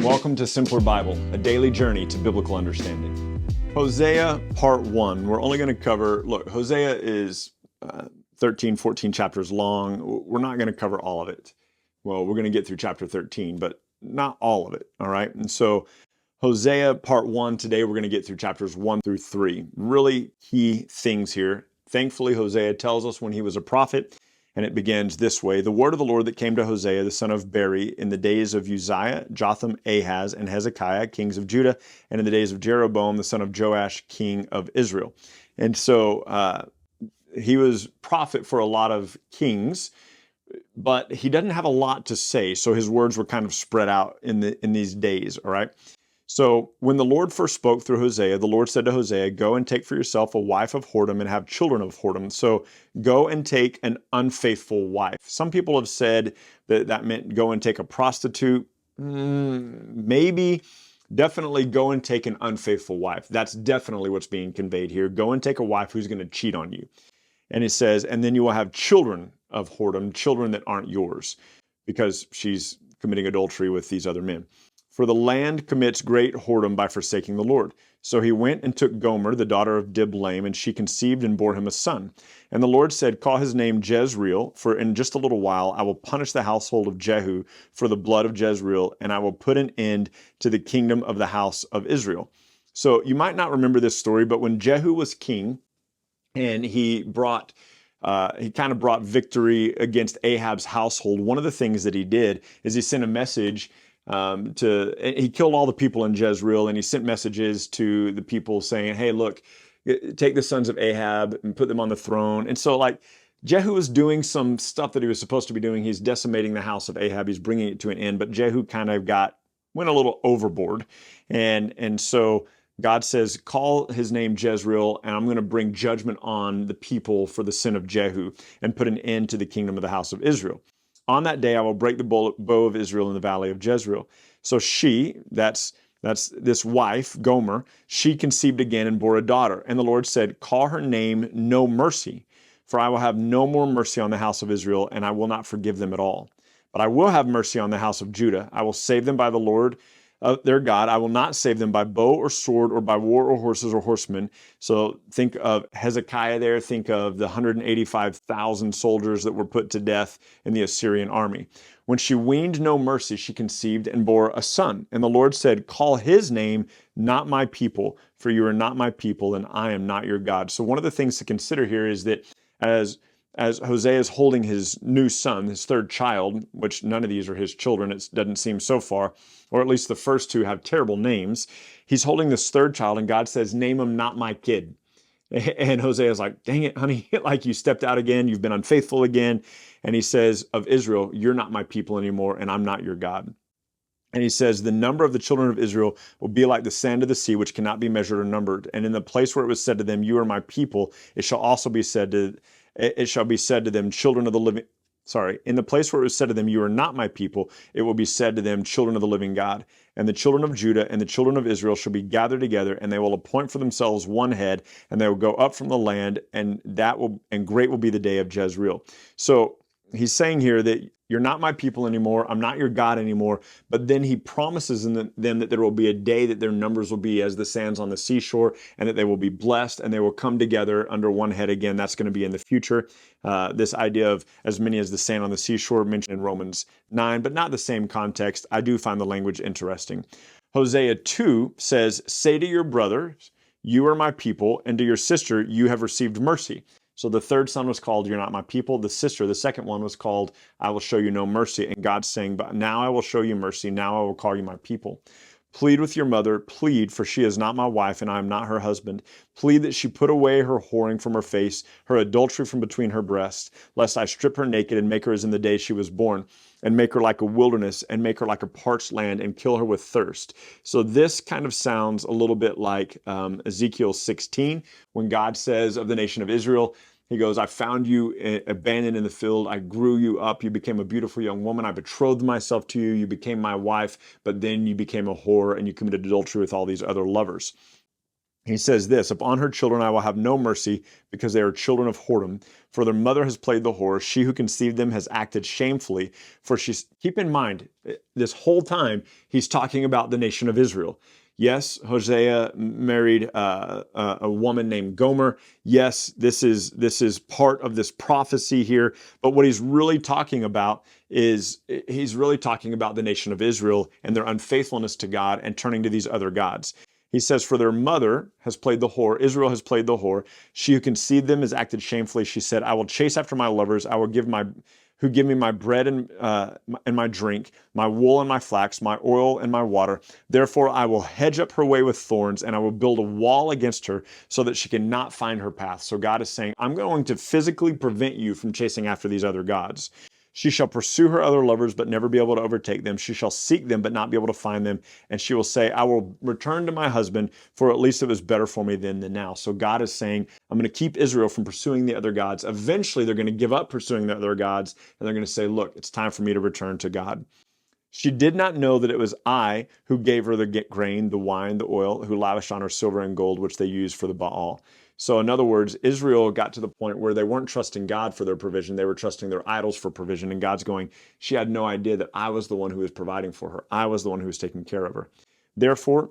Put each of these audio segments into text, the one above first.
Welcome to Simpler Bible, a daily journey to biblical understanding. Hosea part 1. We're only going to cover, Hosea is 13, 14 chapters long. We're not going to cover all of it. Well, we're going to get through chapter 13, but not all of it, all right? And so Hosea part 1, today we're going to get through chapters 1 through 3. Really key things here. Thankfully, Hosea tells us when he was a prophet, and it begins this way. The word of the Lord that came to Hosea, the son of Beri, in the days of Uzziah, Jotham, Ahaz, and Hezekiah, kings of Judah, and in the days of Jeroboam, the son of Joash, king of Israel. And so he was prophet for a lot of kings, but he doesn't have a lot to say. So his words were kind of spread out in these days, all right? So when the Lord first spoke through Hosea, the Lord said to Hosea, go and take for yourself a wife of whoredom and have children of whoredom. So go and take an unfaithful wife. Some people have said that that meant go and take a prostitute. Maybe. Definitely go and take an unfaithful wife. That's definitely what's being conveyed here. Go and take a wife who's going to cheat on you. And it says, and then you will have children of whoredom, children that aren't yours, because she's committing adultery with these other men. For the land commits great whoredom by forsaking the Lord. So he went and took Gomer, the daughter of Diblaim, and she conceived and bore him a son. And the Lord said, call his name Jezreel, for in just a little while I will punish the household of Jehu for the blood of Jezreel, and I will put an end to the kingdom of the house of Israel. So you might not remember this story, but when Jehu was king, and he kind of brought victory against Ahab's household, one of the things that he did is he sent a message he killed all the people in Jezreel, and he sent messages to the people saying, hey, look, take the sons of Ahab and put them on the throne. And so Jehu was doing some stuff that he was supposed to be doing. He's decimating the house of Ahab. He's bringing it to an end, but Jehu kind of went a little overboard. And so God says, call his name Jezreel, and I'm going to bring judgment on the people for the sin of Jehu and put an end to the kingdom of the house of Israel. On that day, I will break the bow of Israel in the valley of Jezreel. So that's this wife, Gomer, she conceived again and bore a daughter. And the Lord said, call her name No Mercy, for I will have no more mercy on the house of Israel, and I will not forgive them at all. But I will have mercy on the house of Judah. I will save them by the Lord their God. I will not save them by bow or sword or by war or horses or horsemen. So think of Hezekiah there. Think of the 185,000 soldiers that were put to death in the Assyrian army. When she weaned no mercy, she conceived and bore a son. And the Lord said, call his name Not My People, for you are not my people and I am not your God. So one of the things to consider here is that as Hosea is holding his new son, his third child, which none of these are his children, it doesn't seem so far, or at least the first two have terrible names. He's holding this third child, and God says, name him Not My Kid. And Hosea is like, dang it, honey, you stepped out again, you've been unfaithful again. And he says of Israel, you're not my people anymore, and I'm not your God. And he says, the number of the children of Israel will be like the sand of the sea, which cannot be measured or numbered. And in the place where it was said to them, you are my people, it shall be said to them, children of the living. In the place where it was said to them, you are not my people, it will be said to them, children of the living God. And the children of Judah and the children of Israel shall be gathered together, and they will appoint for themselves one head, and they will go up from the land, and great will be the day of Jezreel. So he's saying here that you're not my people anymore. I'm not your God anymore. But then he promises them that there will be a day that their numbers will be as the sands on the seashore, and that they will be blessed, and they will come together under one head again. That's going to be in the future. This idea of as many as the sand on the seashore mentioned in Romans 9, but not the same context. I do find the language interesting. Hosea 2 says, say to your brothers, you are my people, and to your sister, you have received mercy. So the third son was called, you're not my people. The sister, the second one, was called, I will show you no mercy. And God's saying, but now I will show you mercy. Now I will call you my people. Plead with your mother, plead, for she is not my wife, and I am not her husband. Plead that she put away her whoring from her face, her adultery from between her breasts, lest I strip her naked and make her as in the day she was born, and make her like a wilderness, and make her like a parched land, and kill her with thirst. So this kind of sounds a little bit like Ezekiel 16, when God says of the nation of Israel, he goes, I found you abandoned in the field. I grew you up. You became a beautiful young woman. I betrothed myself to you. You became my wife, but then you became a whore and you committed adultery with all these other lovers. He says this, upon her children I will have no mercy, because they are children of whoredom. For their mother has played the whore. She who conceived them has acted shamefully. For she's, keep in mind, this whole time he's talking about the nation of Israel. Yes, Hosea married a woman named Gomer. Yes, this is part of this prophecy here. But what he's really talking about is he's really talking about the nation of Israel and their unfaithfulness to God and turning to these other gods. He says, for their mother has played the whore. Israel has played the whore. She who conceived them has acted shamefully. She said, I will chase after my lovers. I will give who give me my bread and my drink, my wool and my flax, my oil and my water. Therefore, I will hedge up her way with thorns, and I will build a wall against her so that she cannot find her path. So God is saying, I'm going to physically prevent you from chasing after these other gods. She shall pursue her other lovers, but never be able to overtake them. She shall seek them, but not be able to find them. And she will say, I will return to my husband, for at least it was better for me then than now. So God is saying, I'm going to keep Israel from pursuing the other gods. Eventually, they're going to give up pursuing the other gods, and they're going to say, look, it's time for me to return to God. She did not know that it was I who gave her the grain, the wine, the oil, who lavished on her silver and gold, which they used for the Baal. So in other words, Israel got to the point where they weren't trusting God for their provision. They were trusting their idols for provision. And God's going, she had no idea that I was the one who was providing for her. I was the one who was taking care of her. Therefore,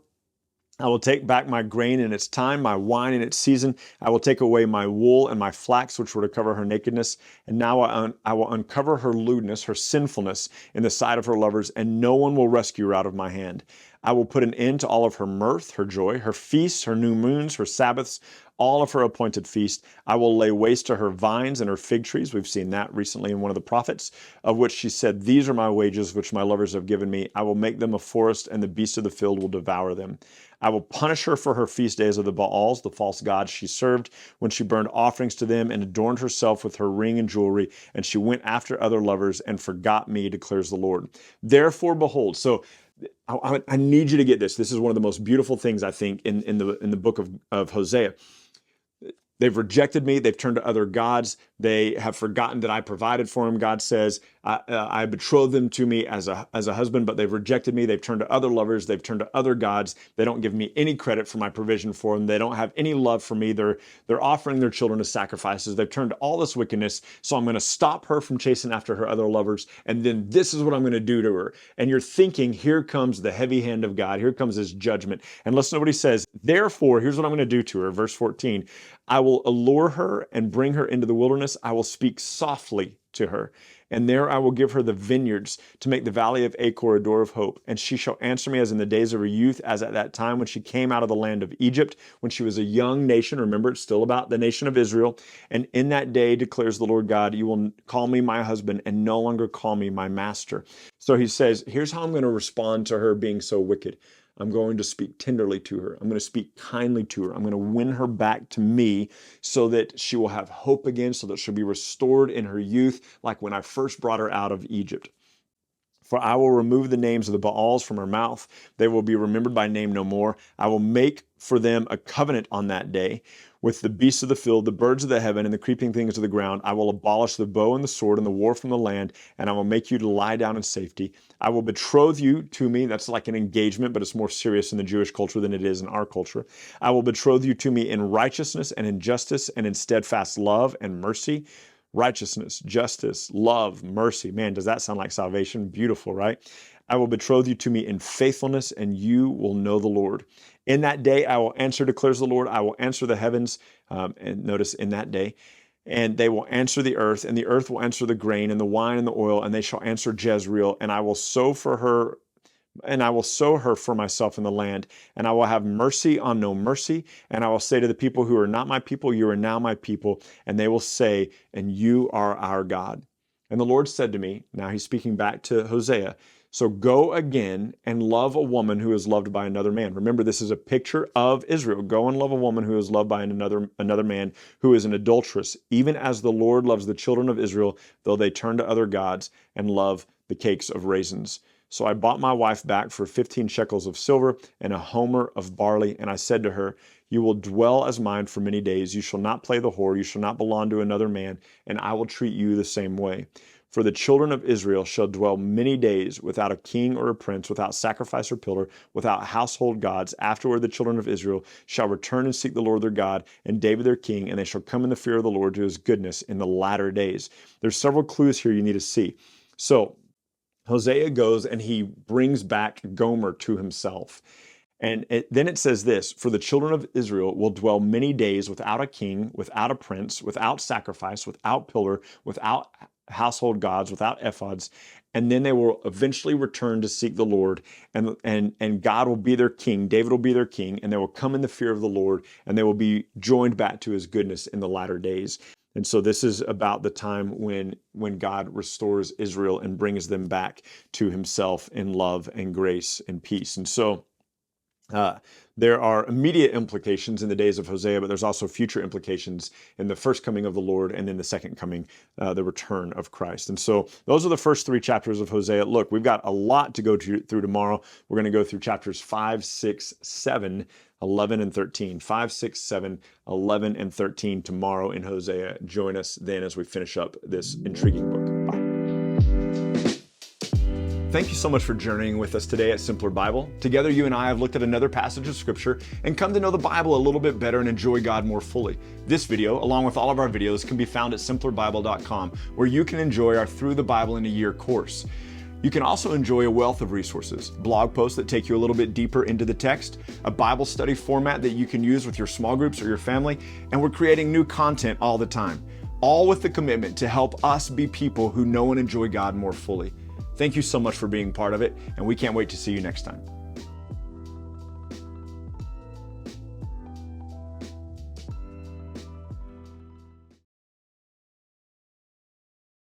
I will take back my grain in its time, my wine in its season. I will take away my wool and my flax, which were to cover her nakedness. And now I will uncover her lewdness, her sinfulness in the sight of her lovers, and no one will rescue her out of my hand. I will put an end to all of her mirth, her joy, her feasts, her new moons, her Sabbaths, all of her appointed feasts. I will lay waste to her vines and her fig trees. We've seen that recently in one of the prophets, of which she said, these are my wages, which my lovers have given me. I will make them a forest, and the beasts of the field will devour them. I will punish her for her feast days of the Baals, the false gods she served, when she burned offerings to them and adorned herself with her ring and jewelry, and she went after other lovers and forgot me, declares the Lord. Therefore, behold, so I need you to get this. This is one of the most beautiful things, I think, in the book of Hosea. They've rejected me. They've turned to other gods. They have forgotten that I provided for them. God says, I betrothed them to me as a husband, but they've rejected me. They've turned to other lovers. They've turned to other gods. They don't give me any credit for my provision for them. They don't have any love for me. They're offering their children as sacrifices. They've turned to all this wickedness. So I'm going to stop her from chasing after her other lovers. And then this is what I'm going to do to her. And you're thinking, here comes the heavy hand of God. Here comes his judgment. And listen to what he says. Therefore, here's what I'm going to do to her. Verse 14. I will allure her and bring her into the wilderness. I will speak softly to her. And there I will give her the vineyards to make the valley of Achor a door of hope. And she shall answer me as in the days of her youth, as at that time when she came out of the land of Egypt, when she was a young nation. Remember, it's still about the nation of Israel. And in that day, declares the Lord God, you will call me my husband and no longer call me my master. So he says, here's how I'm going to respond to her being so wicked. I'm going to speak tenderly to her. I'm going to speak kindly to her. I'm going to win her back to me so that she will have hope again, so that she'll be restored in her youth, like when I first brought her out of Egypt. For I will remove the names of the Baals from her mouth. They will be remembered by name no more. I will make for them a covenant on that day with the beasts of the field, the birds of the heaven, and the creeping things of the ground. I will abolish the bow and the sword and the war from the land, and I will make you to lie down in safety. I will betroth you to me. That's like an engagement, but it's more serious in the Jewish culture than it is in our culture. I will betroth you to me in righteousness and in justice and in steadfast love and mercy. Righteousness, justice, love, mercy. Man, does that sound like salvation? Beautiful, right? I will betroth you to me in faithfulness, and you will know the Lord. In that day I will answer, declares the Lord. I will answer the heavens, and notice in that day, and they will answer the earth, and the earth will answer the grain and the wine and the oil, and they shall answer Jezreel, and I will sow her for myself in the land, and I will have mercy on no mercy, and I will say to the people who are not my people, you are now my people, and they will say, and you are our God. And the Lord said to me, now he's speaking back to Hosea, so go again and love a woman who is loved by another man. Remember, this is a picture of Israel. Go and love a woman who is loved by another man who is an adulteress, even as the Lord loves the children of Israel, though they turn to other gods and love the cakes of raisins. So I bought my wife back for 15 shekels of silver and a homer of barley. And I said to her, you will dwell as mine for many days. You shall not play the whore. You shall not belong to another man. And I will treat you the same way. For the children of Israel shall dwell many days without a king or a prince, without sacrifice or pillar, without household gods. Afterward, the children of Israel shall return and seek the Lord their God and David their king, and they shall come in the fear of the Lord to his goodness in the latter days. There's several clues here you need to see. So Hosea goes and he brings back Gomer to himself. And then it says this, for the children of Israel will dwell many days without a king, without a prince, without sacrifice, without pillar, without household gods, without ephods. And then they will eventually return to seek the Lord, and God will be their king. David will be their king, and they will come in the fear of the Lord, and they will be joined back to his goodness in the latter days. And so this is about the time when God restores Israel and brings them back to himself in love and grace and peace. And so there are immediate implications in the days of Hosea, but there's also future implications in the first coming of the Lord and then the second coming, the return of Christ. And so those are the first 3 chapters of Hosea. Look, we've got a lot to go through tomorrow. We're going to go through chapters 5, 6, 7, 11, and 13. 5, 6, 7, 11, and 13 tomorrow in Hosea. Join us then as we finish up this intriguing book. Bye. Thank you so much for journeying with us today at Simpler Bible. Together, you and I have looked at another passage of Scripture and come to know the Bible a little bit better and enjoy God more fully. This video, along with all of our videos, can be found at simplerbible.com, where you can enjoy our Through the Bible in a Year course. You can also enjoy a wealth of resources, blog posts that take you a little bit deeper into the text, a Bible study format that you can use with your small groups or your family, and we're creating new content all the time, all with the commitment to help us be people who know and enjoy God more fully. Thank you so much for being part of it, and we can't wait to see you next time.